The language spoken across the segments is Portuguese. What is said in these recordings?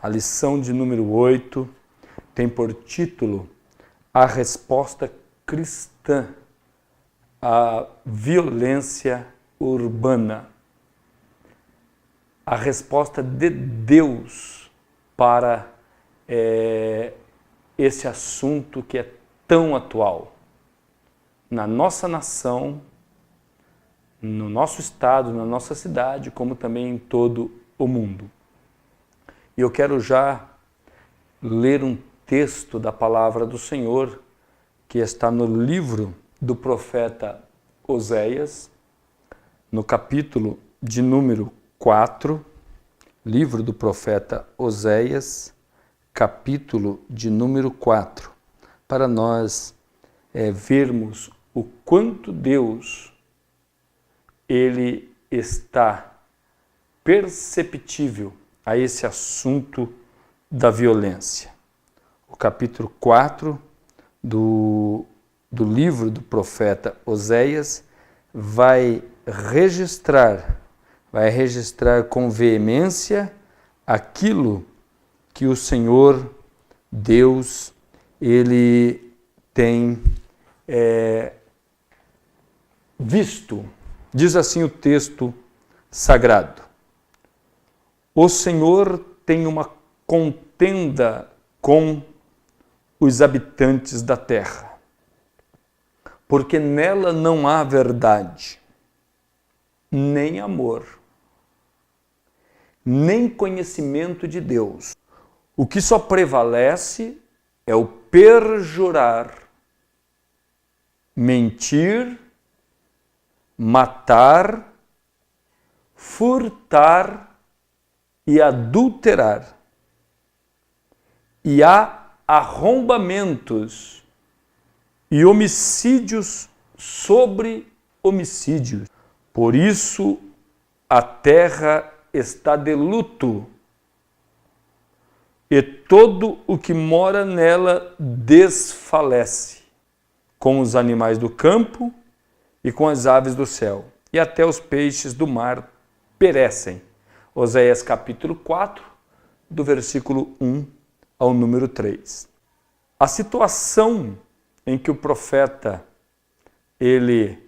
A lição de número 8 tem por título A Resposta Cristã à Violência Urbana. A resposta de Deus para esse assunto que é tão atual na nossa nação, no nosso estado, na nossa cidade, como também em todo o mundo. E eu quero já ler um texto da palavra do Senhor que está no livro do profeta Oséias, no capítulo de número 4, livro do profeta Oséias, capítulo de número 4, para nós vermos o quanto Deus ele está perceptível a esse assunto da violência. O capítulo 4 do livro do profeta Oséias vai registrar com veemência aquilo que o Senhor Deus ele tem visto. Diz assim o texto sagrado: o Senhor tem uma contenda com os habitantes da terra, porque nela não há verdade, nem amor, nem conhecimento de Deus. O que só prevalece é o perjurar, mentir, matar, furtar e adulterar. E há arrombamentos e homicídios sobre homicídios. Por isso a terra está de luto e todo o que mora nela desfalece, com os animais do campo e com as aves do céu, e até os peixes do mar perecem. Oséias capítulo 4, do versículo 1 ao número 3. A situação em que o profeta ele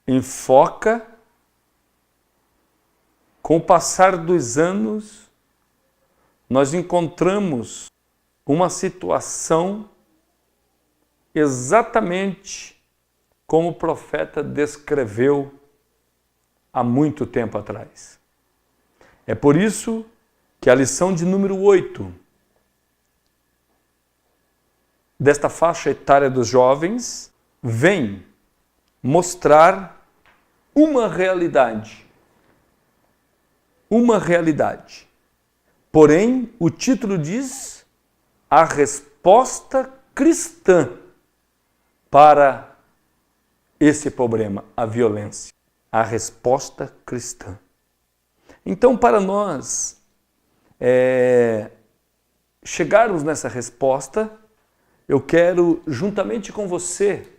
enfoca, com o passar dos anos, nós encontramos uma situação exatamente como o profeta descreveu há muito tempo atrás. É por isso que a lição de número 8 desta faixa etária dos jovens vem mostrar uma realidade. Uma realidade. Porém, o título diz a resposta cristã para esse problema, a violência. A resposta cristã. Então, para nós chegarmos nessa resposta, eu quero, juntamente com você,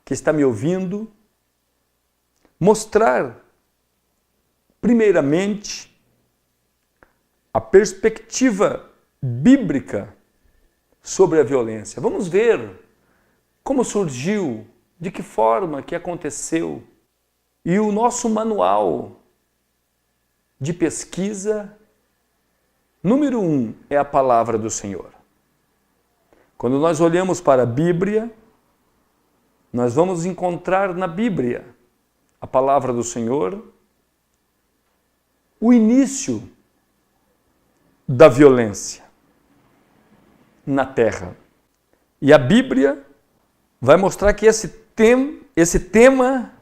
que está me ouvindo, mostrar, primeiramente, a perspectiva bíblica sobre a violência. Vamos ver como surgiu, de que forma que aconteceu. E o nosso manual de pesquisa, número 1, é a palavra do Senhor. Quando nós olhamos para a Bíblia, nós vamos encontrar na Bíblia, a palavra do Senhor, o início da violência na terra. E a Bíblia vai mostrar que esse tema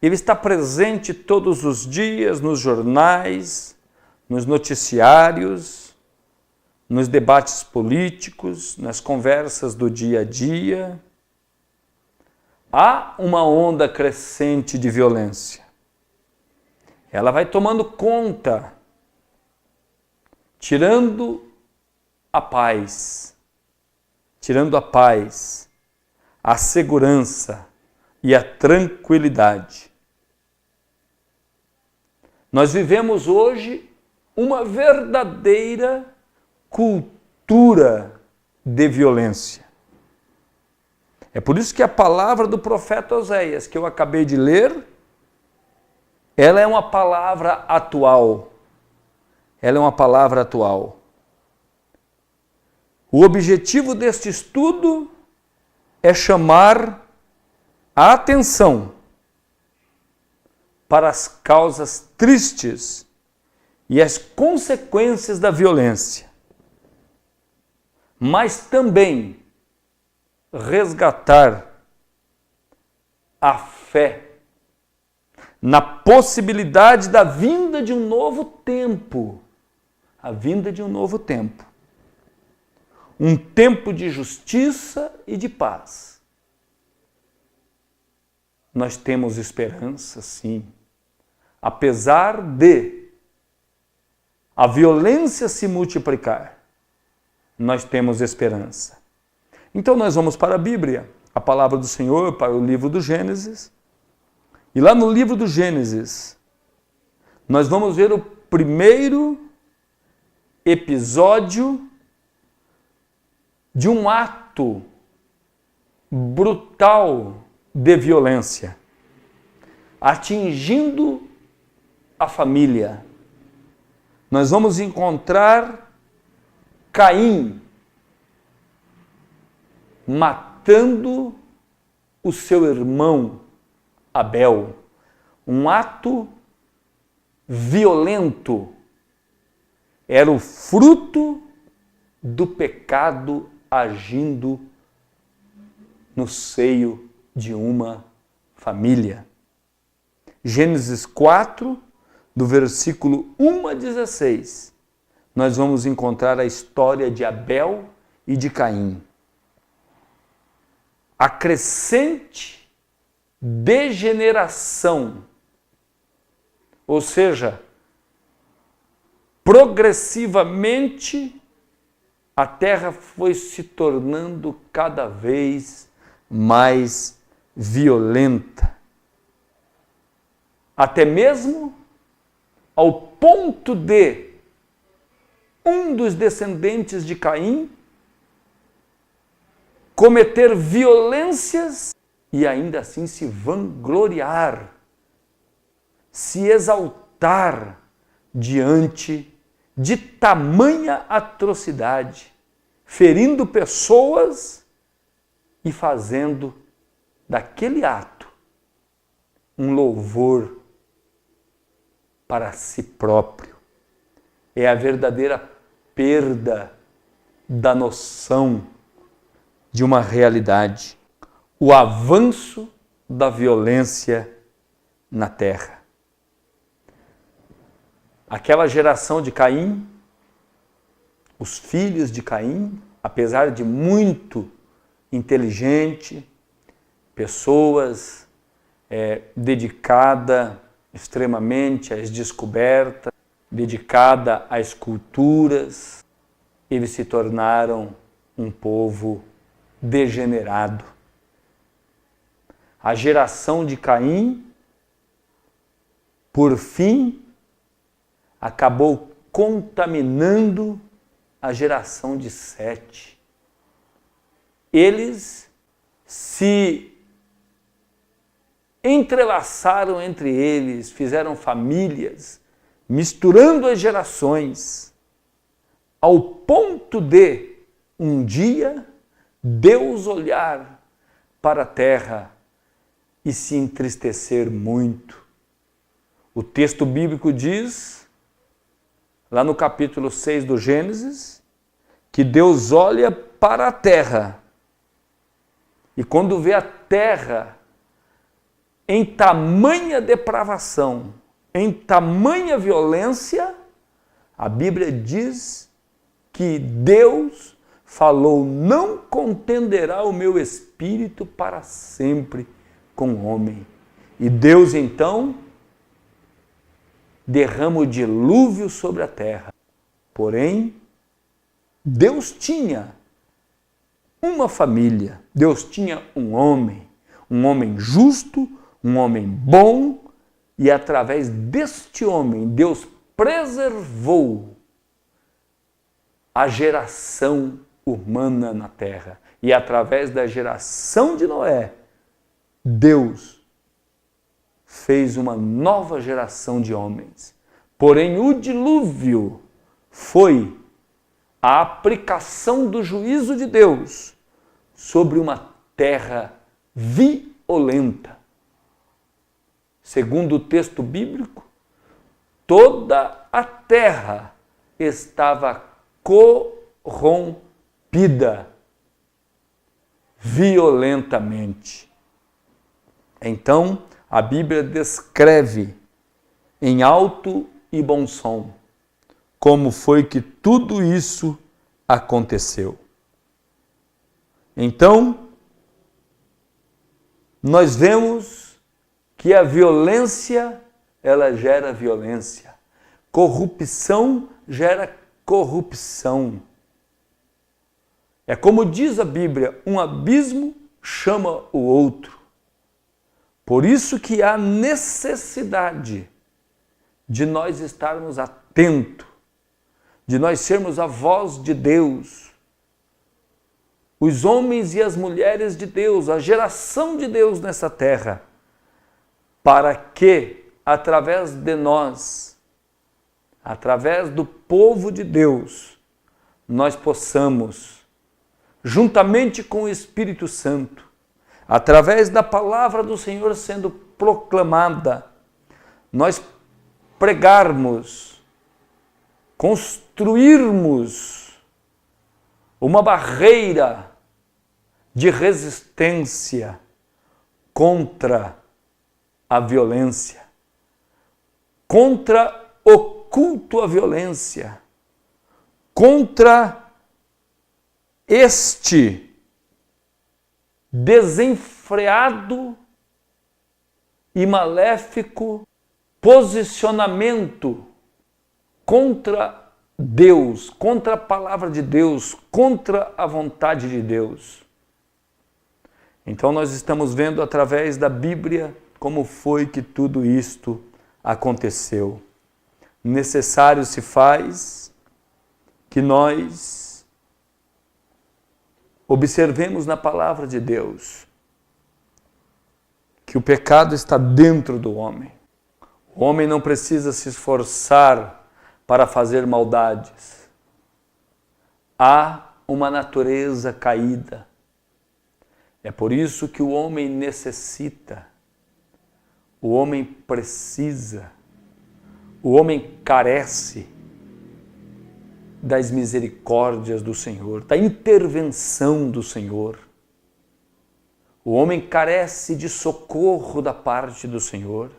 ele está presente todos os dias nos jornais, nos noticiários, nos debates políticos, nas conversas do dia a dia. Há uma onda crescente de violência. Ela vai tomando conta, tirando a paz, a segurança e a tranquilidade. Nós vivemos hoje uma verdadeira cultura de violência. É por isso que a palavra do profeta Oséias, que eu acabei de ler, ela é uma palavra atual. Ela é uma palavra atual. O objetivo deste estudo é chamar a atenção para as causas tristes e as consequências da violência, mas também resgatar a fé na possibilidade da vinda de um novo tempo, a vinda de um novo tempo, um tempo de justiça e de paz. Nós temos esperança, sim, apesar de a violência se multiplicar, nós temos esperança. Então nós vamos para a Bíblia, a palavra do Senhor, para o livro do Gênesis. E lá no livro do Gênesis, nós vamos ver o primeiro episódio de um ato brutal de violência, atingindo a família. Nós vamos encontrar Caim matando o seu irmão Abel. Um ato violento. Era o fruto do pecado agindo no seio de uma família. Gênesis 4, do versículo 1 a 16, nós vamos encontrar a história de Abel e de Caim. A crescente degeneração, ou seja, progressivamente a terra foi se tornando cada vez mais violenta, até mesmo ao ponto de um dos descendentes de Caim cometer violências e ainda assim se vangloriar, se exaltar diante de tamanha atrocidade, ferindo pessoas e fazendo daquele ato um louvor para si próprio. É a verdadeira perda da noção de uma realidade, o avanço da violência na terra. Aquela geração de Caim, os filhos de Caim, apesar de muito inteligente, pessoas dedicada extremamente às descobertas, dedicada às culturas, eles se tornaram um povo degenerado. A geração de Caim, por fim, acabou contaminando a geração de Sete. Eles se entrelaçaram entre eles, fizeram famílias, misturando as gerações, ao ponto de, um dia, Deus olhar para a terra e se entristecer muito. O texto bíblico diz, lá no capítulo 6 do Gênesis, que Deus olha para a terra e quando vê a terra em tamanha depravação, em tamanha violência, a Bíblia diz que Deus falou: não contenderá o meu espírito para sempre com o homem. E Deus então derrama o dilúvio sobre a terra. Porém, Deus tinha uma família, Deus tinha um homem justo, um homem bom, E através deste homem, Deus preservou a geração humana na terra. E através da geração de Noé, Deus fez uma nova geração de homens. Porém, o dilúvio foi a aplicação do juízo de Deus sobre uma terra violenta. Segundo o texto bíblico, toda a terra estava corrompida violentamente. Então, a Bíblia descreve em alto e bom som como foi que tudo isso aconteceu. Então, nós vemos que a violência, ela gera violência. Corrupção gera corrupção. É como diz a Bíblia, um abismo chama o outro. Por isso que há necessidade de nós estarmos atentos, de nós sermos a voz de Deus, os homens e as mulheres de Deus, a geração de Deus nessa terra, para que, através de nós, através do povo de Deus, nós possamos, juntamente com o Espírito Santo, através da palavra do Senhor sendo proclamada, nós pregarmos, construirmos uma barreira de resistência contra a violência, contra o culto à violência, contra este desenfreado e maléfico posicionamento contra Deus, contra a palavra de Deus, contra a vontade de Deus. Então nós estamos vendo através da Bíblia como foi que tudo isto aconteceu. Necessário se faz que nós observemos na palavra de Deus que o pecado está dentro do homem. O homem não precisa se esforçar para fazer maldades. Há uma natureza caída. É por isso que o homem necessita, o homem precisa, o homem carece das misericórdias do Senhor, da intervenção do Senhor. O homem carece de socorro da parte do Senhor.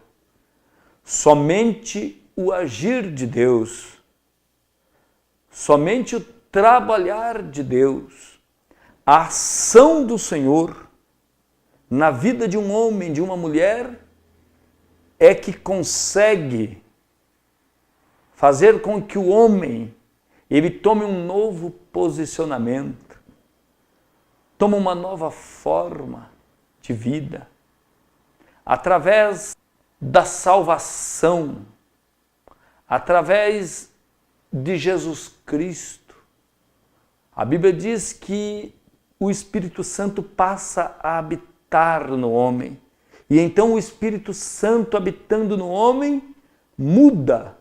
Somente o agir de Deus, somente o trabalhar de Deus, a ação do Senhor na vida de um homem, de uma mulher, é que consegue fazer com que o homem ele tome um novo posicionamento, tome uma nova forma de vida, através da salvação, através de Jesus Cristo. A Bíblia diz que o Espírito Santo passa a habitar no homem. E então o Espírito Santo habitando no homem muda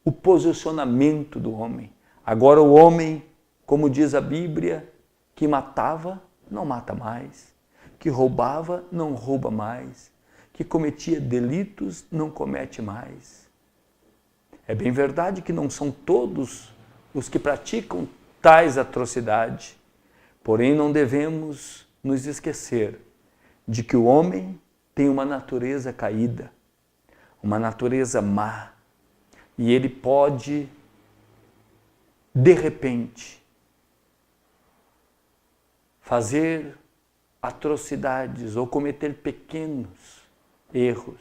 o posicionamento do homem. Agora o homem, como diz a Bíblia, que matava, não mata mais. Que roubava, não rouba mais. Que cometia delitos, não comete mais. É bem verdade que não são todos os que praticam tais atrocidades. Porém, não devemos nos esquecer de que o homem tem uma natureza caída, uma natureza má, e ele pode, de repente, fazer atrocidades ou cometer pequenos erros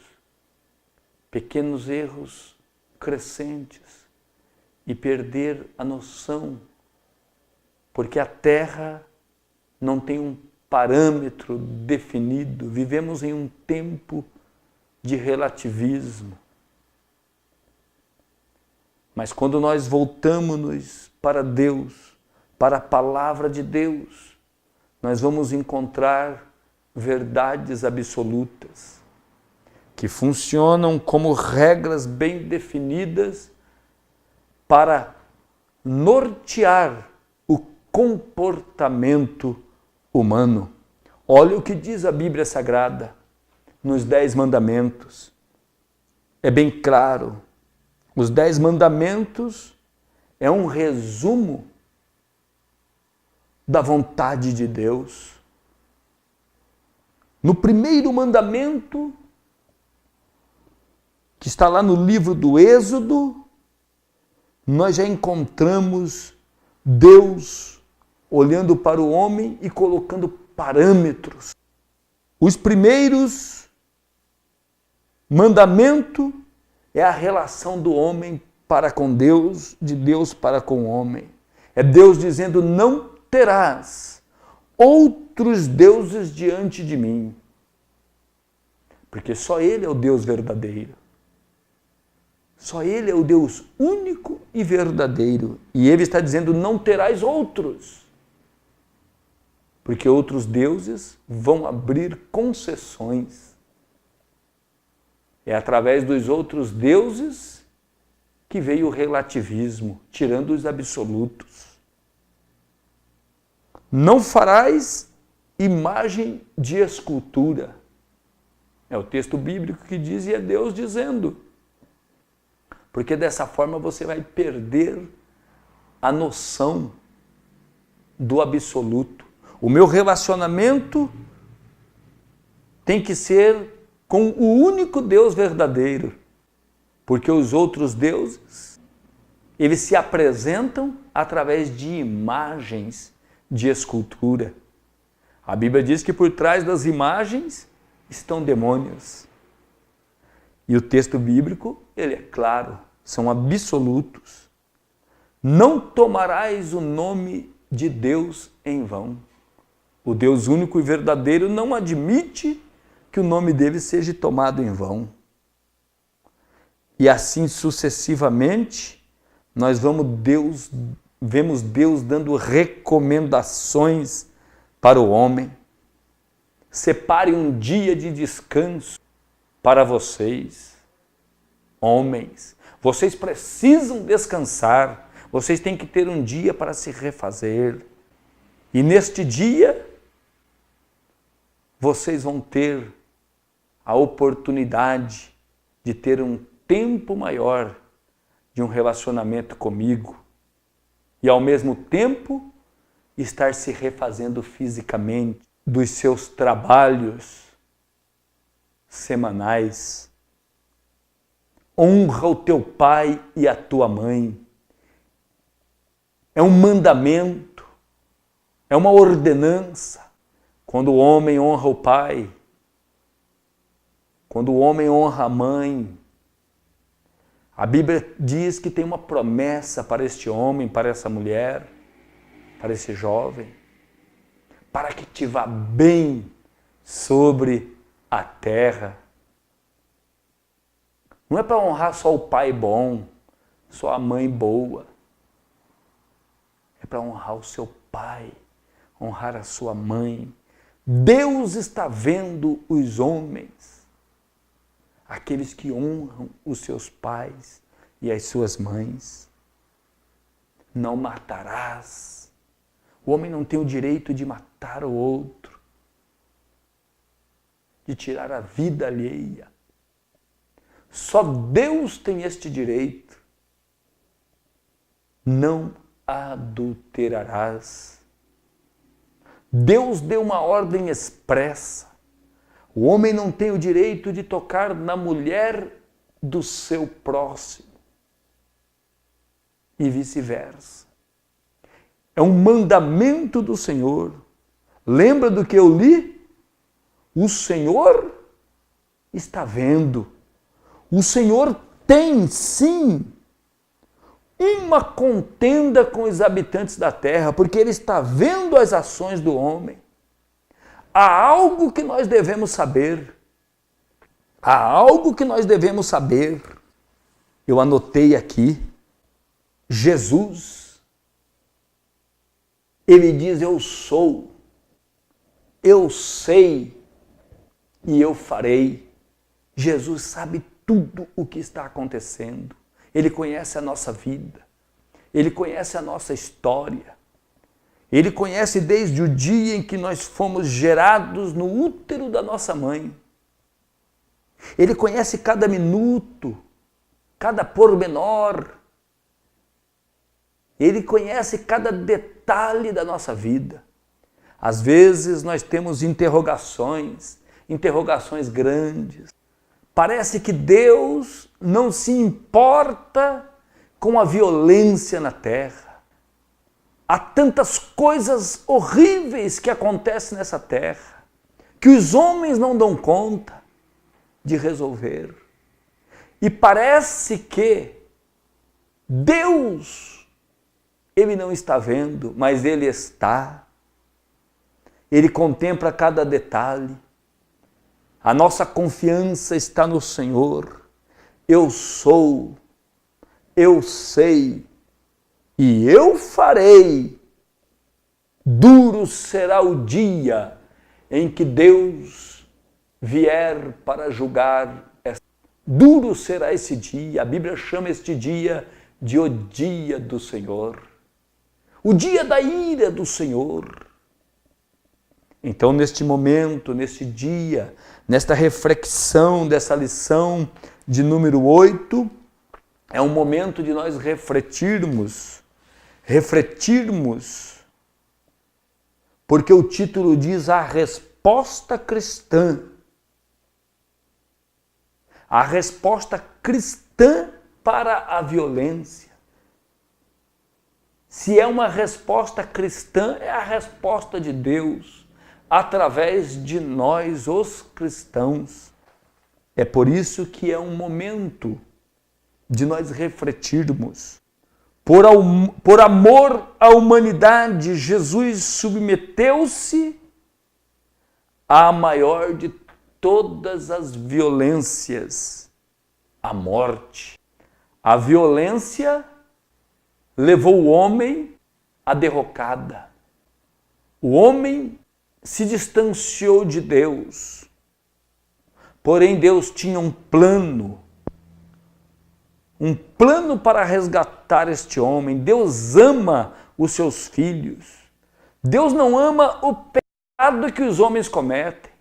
crescentes e perder a noção, porque a terra não tem um parâmetro definido. Vivemos em um tempo de relativismo. Mas quando nós voltamos para Deus, para a palavra de Deus, nós vamos encontrar verdades absolutas que funcionam como regras bem definidas para nortear o comportamento humano. Olha o que diz a Bíblia Sagrada nos 10 mandamentos. É bem claro. Os 10 mandamentos é um resumo da vontade de Deus. No primeiro mandamento, que está lá no livro do Êxodo, nós já encontramos Deus olhando para o homem e colocando parâmetros. Os primeiros mandamentos é a relação do homem para com Deus, de Deus para com o homem. É Deus dizendo, não terás outros deuses diante de mim. Porque só Ele é o Deus verdadeiro. Só Ele é o Deus único e verdadeiro. E Ele está dizendo, não terás outros. Porque outros deuses vão abrir concessões. É através dos outros deuses que veio o relativismo, tirando os absolutos. Não farás imagem de escultura. É o texto bíblico que diz, e é Deus dizendo. Porque dessa forma você vai perder a noção do absoluto. O meu relacionamento tem que ser com o único Deus verdadeiro. Porque os outros deuses, eles se apresentam através de imagens de escultura. A Bíblia diz que por trás das imagens estão demônios. E o texto bíblico, ele é claro, são absolutos. Não tomarás o nome de Deus em vão. O Deus único e verdadeiro não admite que o nome dele seja tomado em vão. E assim sucessivamente, nós vemos Deus dando recomendações para o homem. Separe um dia de descanso para vocês, homens. Vocês precisam descansar. Vocês têm que ter um dia para se refazer. E neste dia, vocês vão ter a oportunidade de ter um tempo maior de um relacionamento comigo e, ao mesmo tempo, estar se refazendo fisicamente dos seus trabalhos semanais. Honra o teu pai e a tua mãe. É um mandamento, é uma ordenança. Quando o homem honra o pai, quando o homem honra a mãe, a Bíblia diz que tem uma promessa para este homem, para essa mulher, para esse jovem, para que te vá bem sobre a terra. Não é para honrar só o pai bom, só a mãe boa. É para honrar o seu pai, honrar a sua mãe. Deus está vendo os homens, aqueles que honram os seus pais e as suas mães. Não matarás. O homem não tem o direito de matar o outro, de tirar a vida alheia. Só Deus tem este direito. Não adulterarás. Deus deu uma ordem expressa. O homem não tem o direito de tocar na mulher do seu próximo. E vice-versa. É um mandamento do Senhor. Lembra do que eu li? O Senhor está vendo. O Senhor tem, sim, uma contenda com os habitantes da terra, porque Ele está vendo as ações do homem. Há algo que nós devemos saber. Há algo que nós devemos saber. Eu anotei aqui. Jesus, ele diz: eu sou, eu sei e eu farei. Jesus sabe tudo o que está acontecendo. Ele conhece a nossa vida. Ele conhece a nossa história. Ele conhece desde o dia em que nós fomos gerados no útero da nossa mãe. Ele conhece cada minuto, cada pormenor. Ele conhece cada detalhe da nossa vida. Às vezes nós temos interrogações grandes. Parece que Deus não se importa com a violência na terra. Há tantas coisas horríveis que acontecem nessa terra, que os homens não dão conta de resolver. E parece que Deus, ele não está vendo, mas ele está. Ele contempla cada detalhe. A nossa confiança está no Senhor. Eu sou, eu sei e eu farei. Duro será o dia em que Deus vier para julgar. Duro será esse dia. A Bíblia chama este dia de o dia do Senhor. O dia da ira do Senhor. Então, neste momento, neste dia, nesta reflexão dessa lição de número 8, é um momento de nós refletirmos, porque o título diz a resposta cristã. A resposta cristã para a violência. Se é uma resposta cristã, é a resposta de Deus, através de nós, os cristãos. É por isso que é um momento de nós refletirmos. Por amor à humanidade, Jesus submeteu-se à maior de todas as violências, a morte. A violência levou o homem à derrocada. O homem se distanciou de Deus. Porém, Deus tinha um plano para resgatar este homem. Deus ama os seus filhos. Deus não ama o pecado que os homens cometem.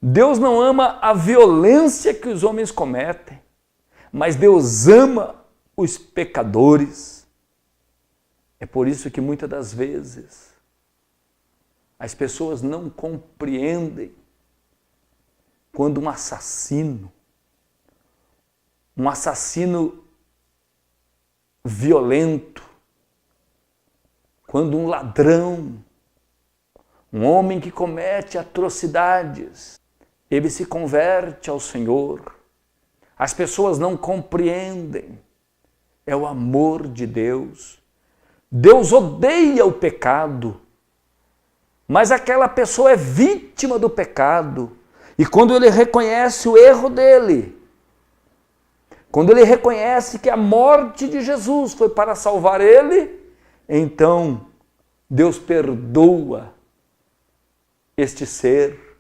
Deus não ama a violência que os homens cometem. Mas Deus ama os pecadores. É por isso que muitas das vezes as pessoas não compreendem quando um assassino violento, quando um ladrão, um homem que comete atrocidades, ele se converte ao Senhor. As pessoas não compreendem. É o amor de Deus. Deus odeia o pecado, mas aquela pessoa é vítima do pecado. E quando ele reconhece o erro dele, quando ele reconhece que a morte de Jesus foi para salvar ele, então Deus perdoa este ser.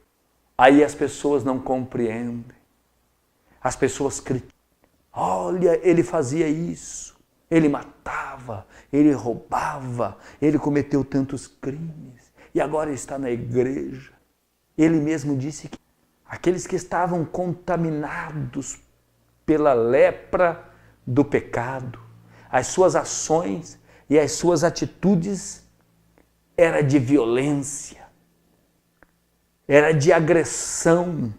Aí as pessoas não compreendem. As pessoas criticam. Olha, ele fazia isso, ele matava, ele roubava, ele cometeu tantos crimes e agora está na igreja. Ele mesmo disse que aqueles que estavam contaminados pela lepra do pecado, as suas ações e as suas atitudes era de violência, era de agressão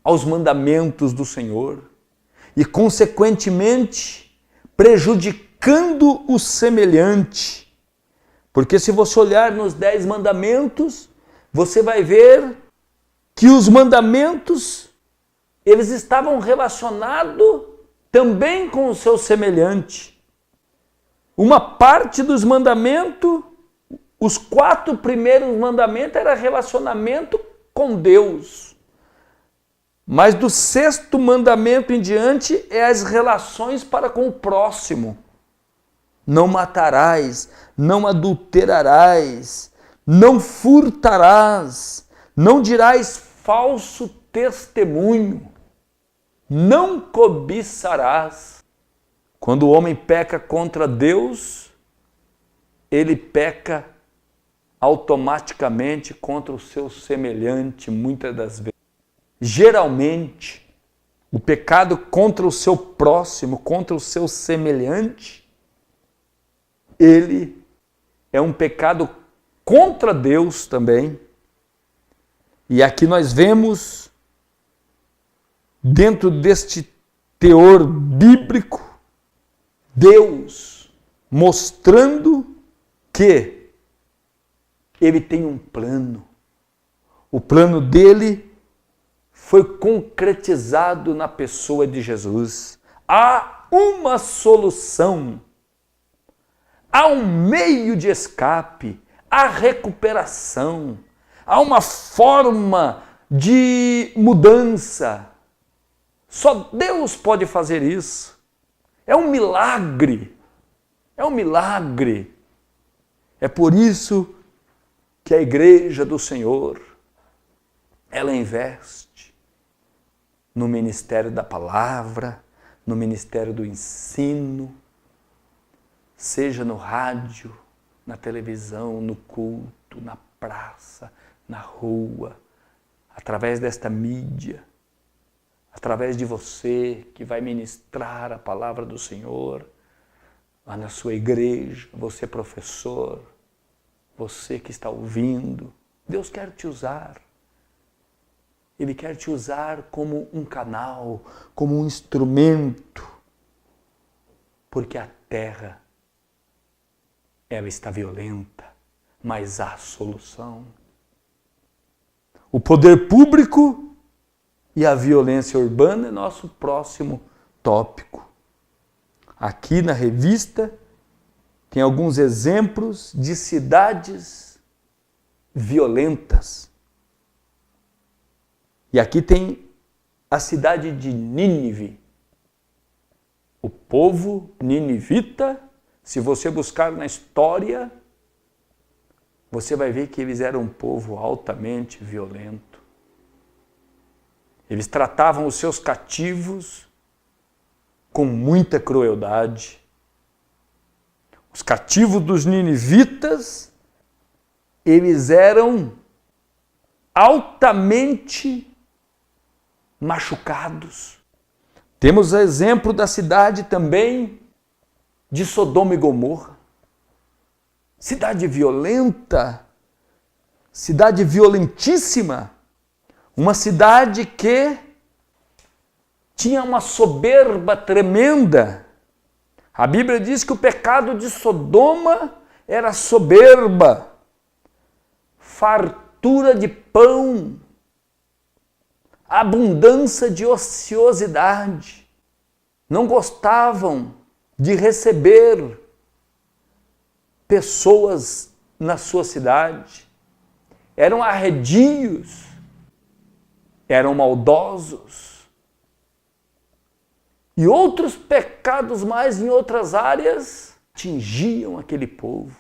aos mandamentos do Senhor e, consequentemente, prejudicando o semelhante. Porque se você olhar nos 10 mandamentos, você vai ver que os mandamentos eles estavam relacionados também com o seu semelhante. Uma parte dos mandamentos, os 4 primeiros mandamentos, era relacionamento com Deus. Mas do sexto mandamento em diante é as relações para com o próximo. Não matarás, não adulterarás, não furtarás, não dirás falso testemunho, não cobiçarás. Quando o homem peca contra Deus, ele peca automaticamente contra o seu semelhante, muitas das vezes. Geralmente, o pecado contra o seu próximo, contra o seu semelhante, ele é um pecado contra Deus também. E aqui nós vemos, dentro deste teor bíblico, Deus mostrando que ele tem um plano. O plano dele foi concretizado na pessoa de Jesus. Há uma solução, há um meio de escape, há recuperação, há uma forma de mudança. Só Deus pode fazer isso. É um milagre, é um milagre. É por isso que a igreja do Senhor, ela investe no ministério da palavra, no ministério do ensino, seja no rádio, na televisão, no culto, na praça, na rua, através desta mídia, através de você que vai ministrar a palavra do Senhor, lá na sua igreja, você professor, você que está ouvindo. Deus quer te usar. Ele quer te usar como um canal, como um instrumento, porque a terra, ela está violenta, mas há solução. O poder público e a violência urbana é nosso próximo tópico. Aqui na revista tem alguns exemplos de cidades violentas. E aqui tem a cidade de Nínive. O povo ninivita, se você buscar na história, você vai ver que eles eram um povo altamente violento. Eles tratavam os seus cativos com muita crueldade. Os cativos dos ninivitas, eles eram altamente machucados. Temos o exemplo da cidade também de Sodoma e Gomorra. Cidade violenta, cidade violentíssima, uma cidade que tinha uma soberba tremenda. A Bíblia diz que o pecado de Sodoma era soberba, fartura de pão, abundância de ociosidade. Não gostavam de receber pessoas na sua cidade. Eram arredios, eram maldosos. E outros pecados mais em outras áreas atingiam aquele povo,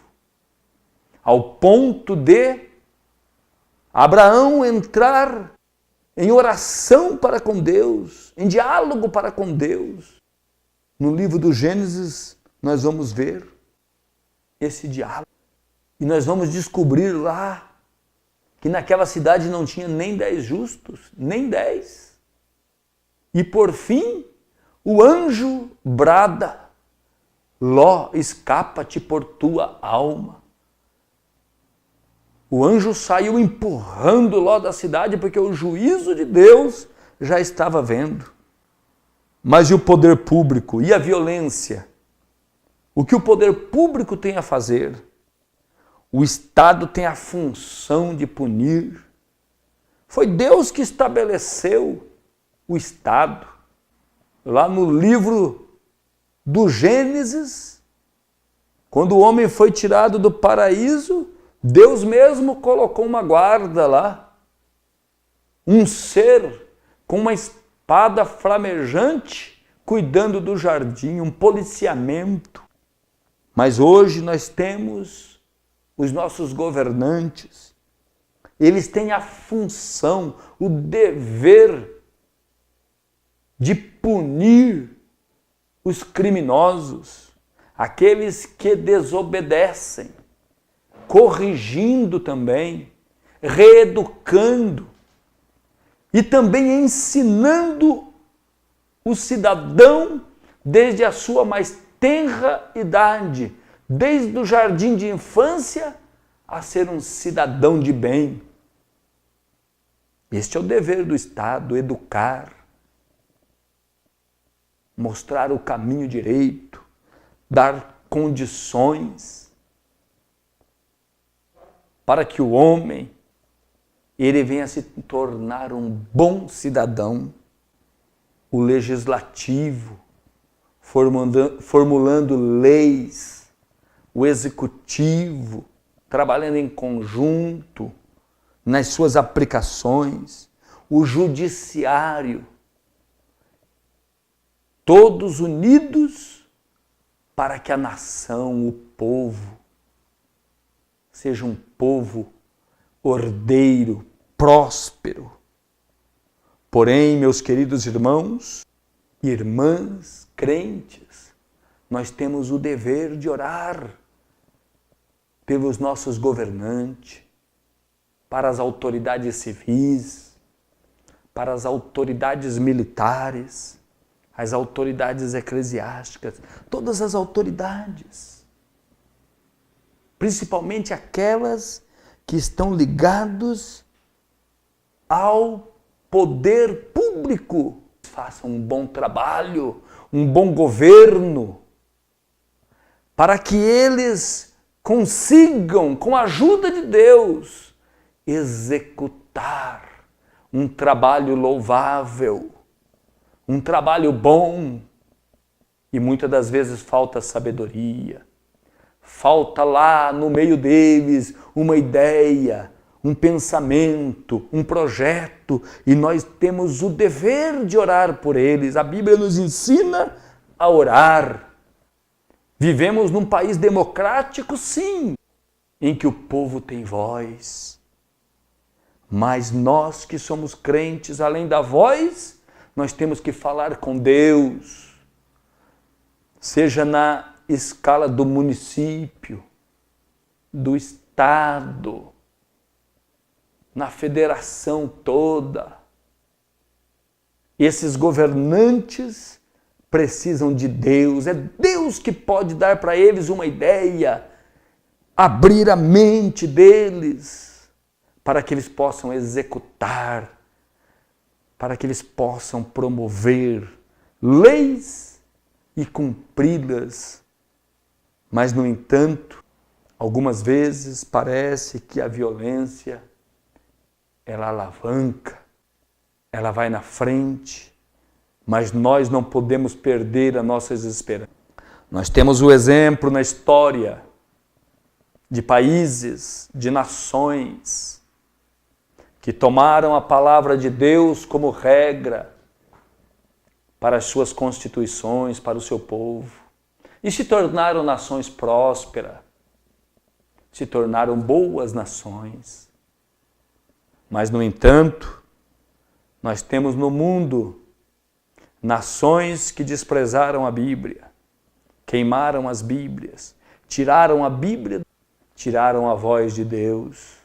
ao ponto de Abraão entrar em oração para com Deus, em diálogo para com Deus. No livro do Gênesis, nós vamos ver esse diálogo. E nós vamos descobrir lá que naquela cidade não tinha nem 10 justos, nem 10. E por fim, o anjo brada: Ló, escapa-te por tua alma. O anjo saiu empurrando Ló da cidade porque o juízo de Deus já estava vendo. Mas e o poder público? E a violência? O que o poder público tem a fazer? O Estado tem a função de punir. Foi Deus que estabeleceu o Estado. Lá no livro do Gênesis, quando o homem foi tirado do paraíso, Deus mesmo colocou uma guarda lá, um ser com uma espada flamejante, cuidando do jardim, um policiamento. Mas hoje nós temos os nossos governantes. Eles têm a função, o dever de punir os criminosos, aqueles que desobedecem, corrigindo também, reeducando e também ensinando o cidadão desde a sua mais tenra idade, desde o jardim de infância, a ser um cidadão de bem. Este é o dever do Estado, educar, mostrar o caminho direito, dar condições para que o homem ele venha se tornar um bom cidadão. O legislativo, formulando leis, o executivo, trabalhando em conjunto nas suas aplicações, o judiciário, todos unidos para que a nação, o povo, seja um povo ordeiro, próspero. Porém, meus queridos irmãos e irmãs crentes, nós temos o dever de orar pelos nossos governantes, para as autoridades civis, para as autoridades militares, as autoridades eclesiásticas, todas as autoridades, principalmente aquelas que estão ligados ao poder público. Façam um bom trabalho, um bom governo, para que eles consigam, com a ajuda de Deus, executar um trabalho louvável, um trabalho bom. E muitas das vezes falta sabedoria, falta lá no meio deles uma ideia, um pensamento, um projeto, e nós temos o dever de orar por eles. A Bíblia nos ensina a orar. Vivemos num país democrático, sim, em que o povo tem voz. Mas nós que somos crentes, além da voz, nós temos que falar com Deus, seja na escala do município, do estado, na federação toda. Esses governantes precisam de Deus, é Deus que pode dar para eles uma ideia, abrir a mente deles, para que eles possam executar, para que eles possam promover leis e cumpri-las. Mas, no entanto, algumas vezes parece que a violência ela alavanca, ela vai na frente, mas nós não podemos perder as nossas esperanças. Nós temos o exemplo na história de países, de nações, que tomaram a palavra de Deus como regra para as suas constituições, para o seu povo, e se tornaram nações prósperas, se tornaram boas nações. Mas, no entanto, nós temos no mundo nações que desprezaram a Bíblia, queimaram as Bíblias, tiraram a Bíblia, tiraram a voz de Deus,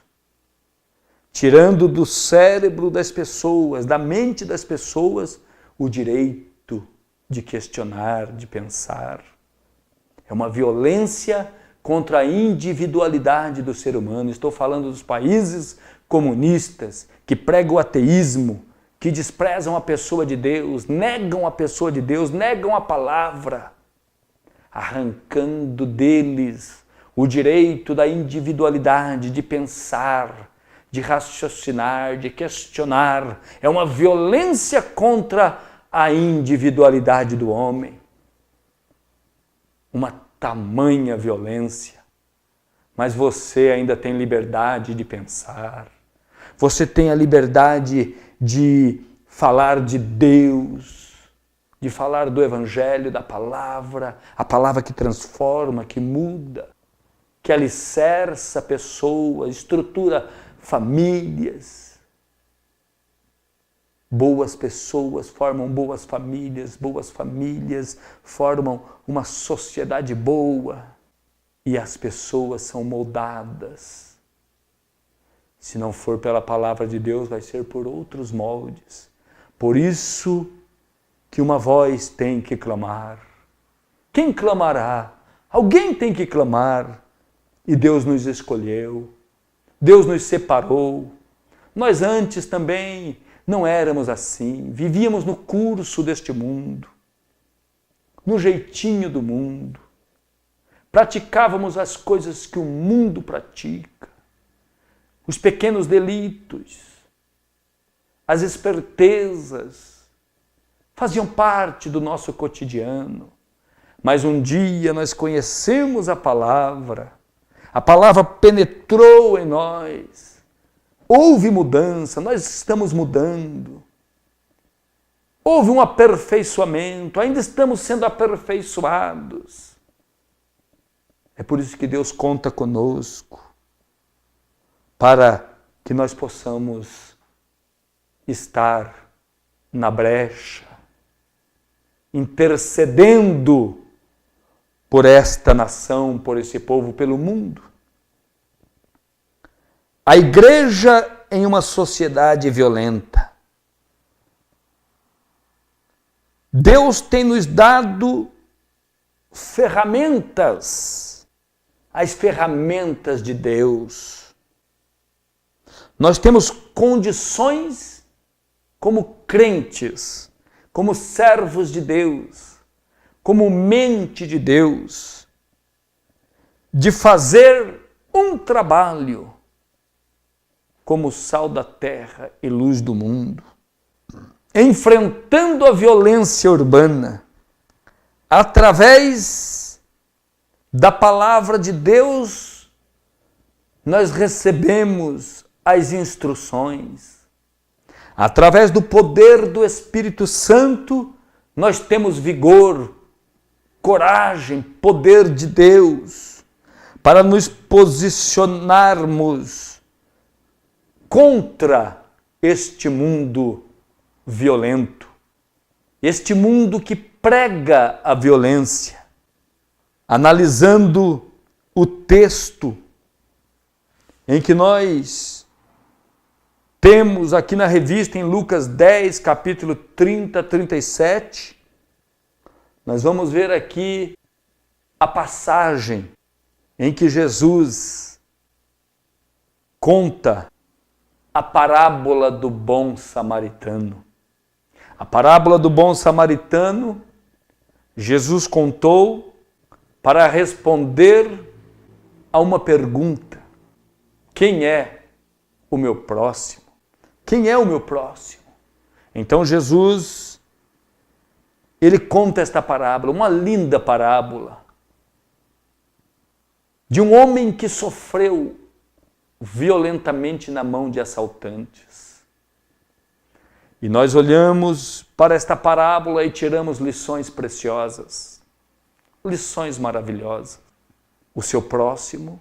tirando do cérebro das pessoas, da mente das pessoas, o direito de questionar, de pensar. É uma violência contra a individualidade do ser humano. Estou falando dos países comunistas que pregam o ateísmo, que desprezam a pessoa de Deus, negam a pessoa de Deus, negam a palavra, arrancando deles o direito da individualidade, de pensar, de raciocinar, de questionar. É uma violência contra a individualidade do homem. Uma tamanha violência. Mas você ainda tem liberdade de pensar. Você tem a liberdade de falar de Deus, de falar do Evangelho, da palavra, a palavra que transforma, que muda, que alicerça pessoas, estrutura famílias. Boas pessoas formam boas famílias formam uma sociedade boa e as pessoas são moldadas. Se não for pela palavra de Deus, vai ser por outros moldes. Por isso que uma voz tem que clamar. Quem clamará? Alguém tem que clamar. E Deus nos escolheu. Deus nos separou. Nós antes também não éramos assim. Vivíamos no curso deste mundo, no jeitinho do mundo. Praticávamos as coisas que o mundo pratica. Os pequenos delitos, as espertezas, faziam parte do nosso cotidiano. Mas um dia nós conhecemos a palavra penetrou em nós, houve mudança, nós estamos mudando. Houve um aperfeiçoamento, ainda estamos sendo aperfeiçoados. É por isso que Deus conta conosco, para que nós possamos estar na brecha, intercedendo por esta nação, por esse povo, pelo mundo. A igreja em uma sociedade violenta. Deus tem nos dado ferramentas, as ferramentas de Deus. Nós temos condições como crentes, como servos de Deus, como mente de Deus, de fazer um trabalho como sal da terra e luz do mundo, enfrentando a violência urbana, através da palavra de Deus, nós recebemos as instruções. Através do poder do Espírito Santo, nós temos vigor, coragem, poder de Deus, para nos posicionarmos contra este mundo violento, este mundo que prega a violência. Analisando o texto em que nós temos aqui na revista, em Lucas 10, capítulo 30, 37, nós vamos ver aqui a passagem em que Jesus conta a parábola do bom samaritano. A parábola do bom samaritano, Jesus contou para responder a uma pergunta: quem é o meu próximo? Quem é o meu próximo? Então Jesus, ele conta esta parábola, uma linda parábola, de um homem que sofreu violentamente na mão de assaltantes. E nós olhamos para esta parábola e tiramos lições preciosas, lições maravilhosas. O seu próximo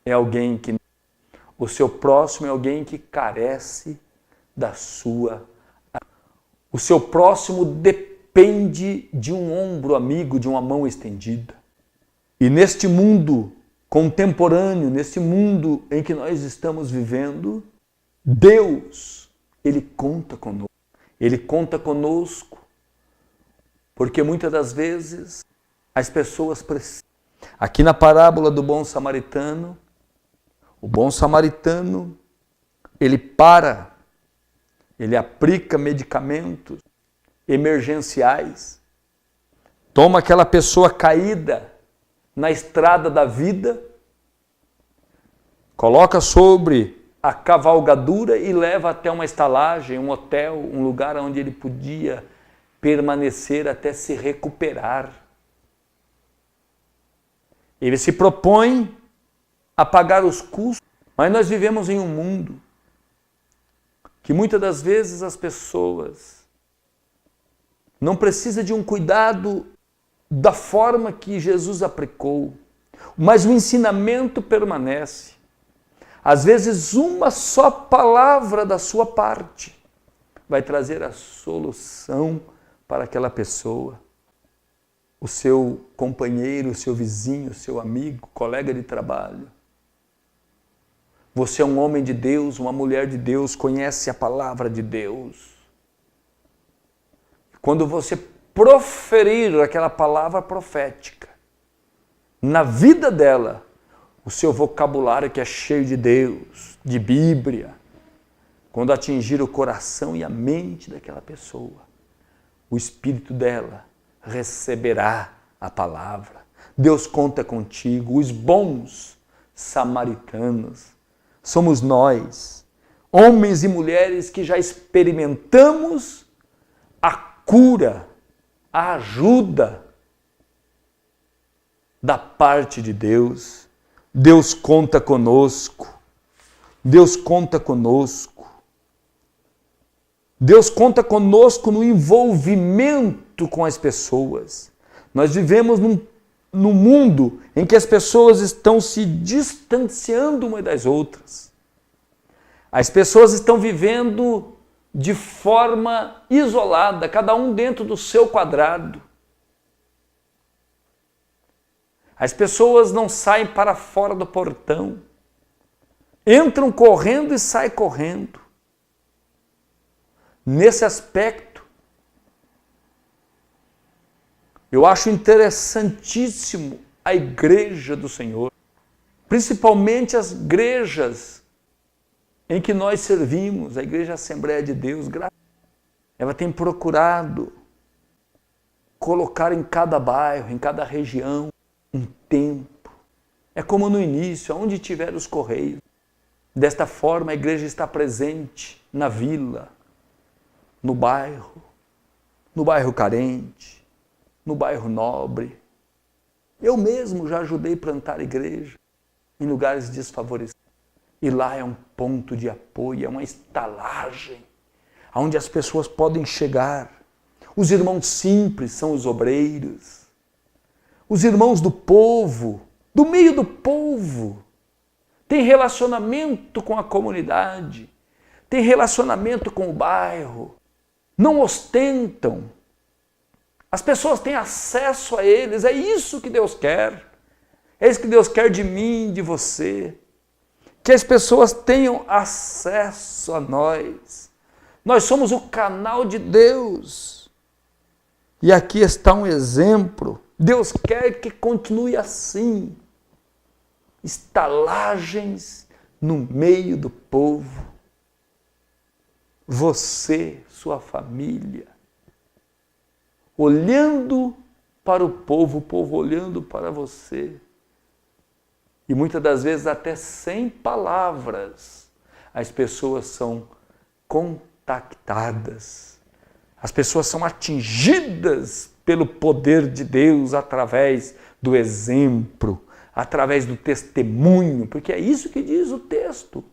é alguém que carece da sua. O seu próximo depende de um ombro amigo, de uma mão estendida. E neste mundo contemporâneo, nesse mundo em que nós estamos vivendo, Deus, Ele conta conosco. Ele conta conosco porque muitas das vezes as pessoas precisam. Aqui na parábola do bom samaritano, o bom samaritano, ele aplica medicamentos emergenciais, toma aquela pessoa caída na estrada da vida, coloca sobre a cavalgadura e leva até uma estalagem, um hotel, um lugar onde ele podia permanecer até se recuperar. Ele se propõe a pagar os custos, mas nós vivemos em um mundo que muitas das vezes as pessoas não precisam de um cuidado da forma que Jesus aplicou, mas o ensinamento permanece. Às vezes uma só palavra da sua parte vai trazer a solução para aquela pessoa. O seu companheiro, o seu vizinho, o seu amigo, colega de trabalho. Você é um homem de Deus, uma mulher de Deus, conhece a palavra de Deus. Quando você proferir aquela palavra profética, na vida dela, o seu vocabulário que é cheio de Deus, de Bíblia, quando atingir o coração e a mente daquela pessoa, o espírito dela receberá a palavra. Deus conta contigo. Os bons samaritanos somos nós, homens e mulheres que já experimentamos a cura, a ajuda da parte de Deus. Deus conta conosco. Deus conta conosco. Deus conta conosco no envolvimento com as pessoas. Nós vivemos num mundo em que as pessoas estão se distanciando umas das outras. As pessoas estão vivendo de forma isolada, cada um dentro do seu quadrado. As pessoas não saem para fora do portão. Entram correndo e saem correndo. Nesse aspecto, eu acho interessantíssimo a igreja do Senhor, principalmente as igrejas em que nós servimos, a Igreja Assembleia de Deus. Ela tem procurado colocar em cada bairro, em cada região, um templo. É como no início, onde tiver os correios. Desta forma, a igreja está presente na vila, no bairro carente, no bairro nobre. Eu mesmo já ajudei a plantar igreja em lugares desfavorecidos. E lá é um ponto de apoio, é uma estalagem, onde as pessoas podem chegar. Os irmãos simples são os obreiros. Os irmãos do povo, do meio do povo, têm relacionamento com a comunidade, têm relacionamento com o bairro, não ostentam. As pessoas têm acesso a eles, é isso que Deus quer. É isso que Deus quer de mim, de você. Que as pessoas tenham acesso a nós. Nós somos o canal de Deus. E aqui está um exemplo. Deus quer que continue assim. Estalagens no meio do povo. Você, sua família, olhando para o povo olhando para você. E muitas das vezes até sem palavras, as pessoas são contactadas. As pessoas são atingidas pelo poder de Deus através do exemplo, através do testemunho, porque é isso que diz o texto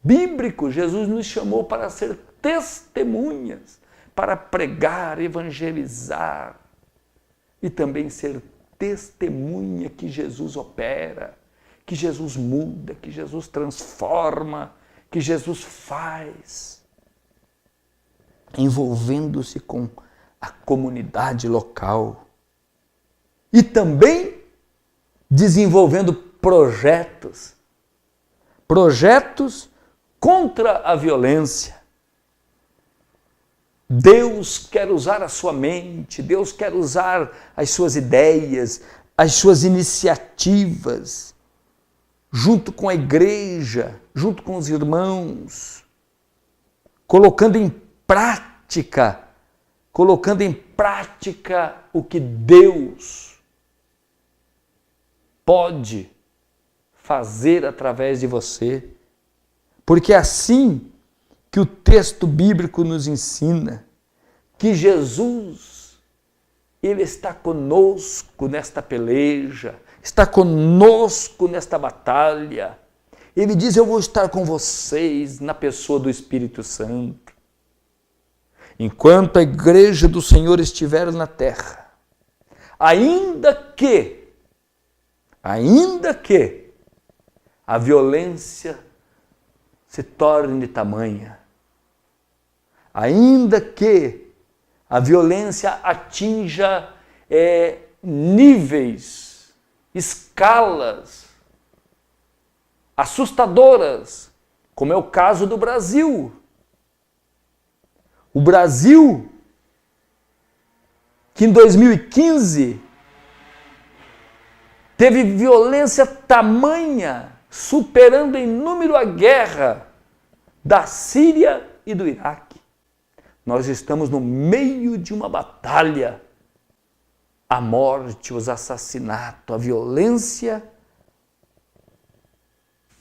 bíblico. Jesus nos chamou para ser testemunhas, para pregar, evangelizar e também ser testemunha que Jesus opera, que Jesus muda, que Jesus transforma, que Jesus faz, envolvendo-se com a comunidade local e também desenvolvendo projetos contra a violência. Deus quer usar a sua mente, Deus quer usar as suas ideias, as suas iniciativas, junto com a igreja, junto com os irmãos, colocando em prática o que Deus pode fazer através de você. Porque é assim que o texto bíblico nos ensina, que Jesus, Ele está conosco nesta peleja, está conosco nesta batalha. Ele diz: eu vou estar com vocês na pessoa do Espírito Santo. Enquanto a igreja do Senhor estiver na terra, ainda que a violência se torne tamanha, ainda que a violência atinja níveis, escalas assustadoras, como é o caso do Brasil. O Brasil, que em 2015 teve violência tamanha, superando em número a guerra da Síria e do Iraque. Nós estamos no meio de uma batalha. A morte, os assassinatos, a violência.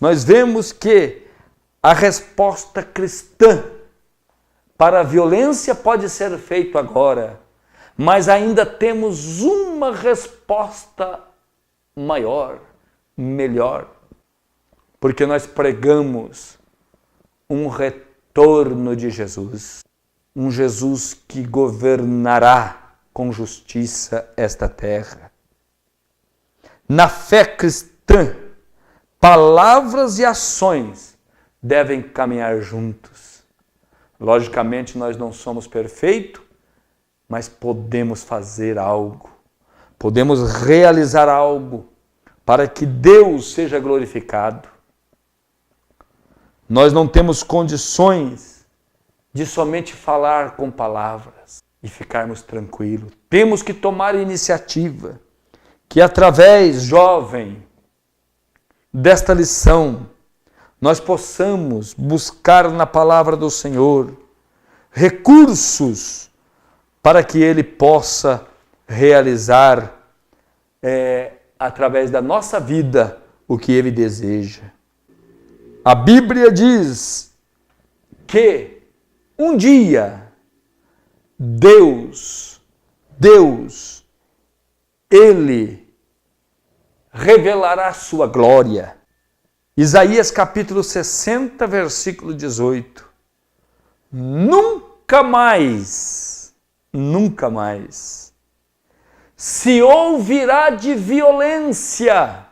Nós vemos que a resposta cristã para a violência pode ser feita agora, mas ainda temos uma resposta maior, melhor, porque nós pregamos um retorno de Jesus, um Jesus que governará com justiça esta terra. Na fé cristã, palavras e ações devem caminhar juntos. Logicamente, nós não somos perfeitos, mas podemos fazer algo, podemos realizar algo para que Deus seja glorificado. Nós não temos condições de somente falar com palavras e ficarmos tranquilos. Temos que tomar iniciativa, que através, jovem, desta lição, nós possamos buscar na palavra do Senhor recursos para que Ele possa realizar através da nossa vida o que Ele deseja. A Bíblia diz que um dia Deus, Ele revelará sua glória. Isaías capítulo 60, versículo 18. Nunca mais se ouvirá de violência.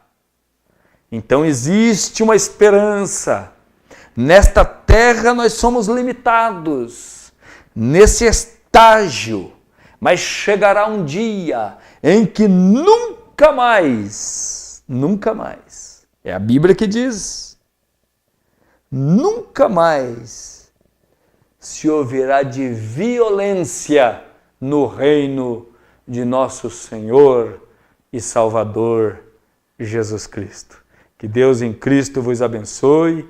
Então existe uma esperança. Nesta terra nós somos limitados, nesse estágio, mas chegará um dia em que nunca mais, é a Bíblia que diz, nunca mais se ouvirá de violência no reino de nosso Senhor e Salvador Jesus Cristo. Que Deus em Cristo vos abençoe